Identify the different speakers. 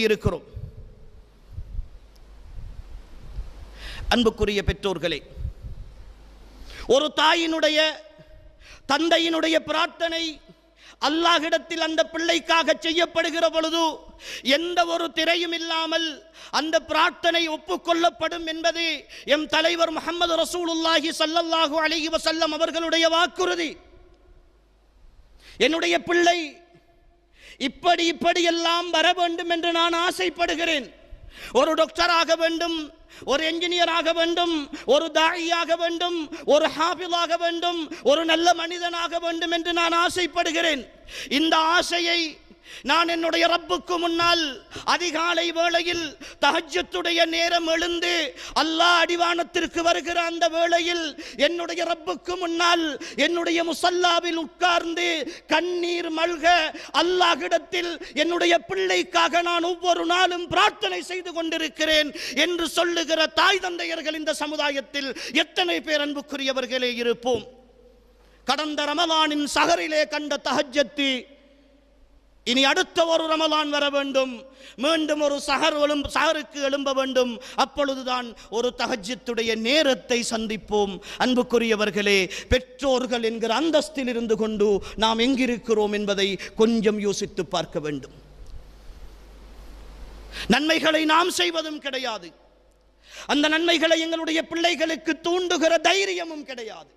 Speaker 1: இருக்கிறோம். அன்புக்குரிய பெற்றோர்களே, ஒரு தாயினுடைய தந்தையினுடைய பிரார்த்தனை அல்லாஹ்விடத்தில் அந்த பிள்ளைக்காக செய்யப்படுகிற பொழுது எந்த ஒரு திரையும் இல்லாமல் அந்த பிரார்த்தனை ஒப்புக்கொள்ளப்படும் என்பது எம் தலைவர் முஹம்மது ரசூலுல்லாஹி ஸல்லல்லாஹு அலைஹி வஸல்லம் அவர்களுடைய வாக்குறுதி. என்னுடைய பிள்ளை இப்படி எல்லாம் வர வேண்டும் என்று நான் ஆசைப்படுகிறேன். ஒரு டாக்டர் ஆக வேண்டும், ஒரு என்ஜினியர் ஆக வேண்டும், ஒரு தாயியாக வேண்டும், ஒரு ஹாஃபிலாக வேண்டும், ஒரு நல்ல மனிதனாக வேண்டும் என்று நான் ஆசைப்படுகிறேன். இந்த ஆசையை நான் என்னுடைய ரப்புக்கு முன்னால் அதிகாலை வேளையில் தஹஜ்ஜுடைய நேரம் எழுந்து அல்லாஹ் அடிவானத்திற்கு வருகிற அந்த வேளையில் என்னுடைய ரப்புக்கு முன்னால் என்னுடைய முசல்லாவில் உட்கார்ந்து கண்ணீர் மல்க அல்லாஹ்விடத்தில் என்னுடைய பிள்ளைக்காக நான் ஒவ்வொரு நாளும் பிரார்த்தனை செய்து கொண்டிருக்கிறேன் என்று சொல்லுகிற தாய் தந்தையர்கள் இந்த சமுதாயத்தில் எத்தனை பேர் அன்புக்குரியவர்களே இருப்போம். கடந்த ரமலானின் சஹரிலே கண்ட தஹஜ்ஜத்து இனி அடுத்த ஒரு ரமலான் வர வேண்டும், மீண்டும் ஒரு சஹருக்கு எழும்ப வேண்டும். அப்பொழுதுதான் ஒரு தஹஜ்ஜுடைய நேரத்தை சந்திப்போம். அன்புக்குரியவர்களே, பெற்றோர்கள் என்கிற அந்தஸ்தில் இருந்து கொண்டு நாம் எங்கிருக்கிறோம் என்பதை கொஞ்சம் யோசித்து பார்க்க வேண்டும். நன்மைகளை நாம் செய்வதும் கிடையாது, அந்த நன்மைகளை எங்களுடைய பிள்ளைகளுக்கு தூண்டுகிற தைரியமும் கிடையாது.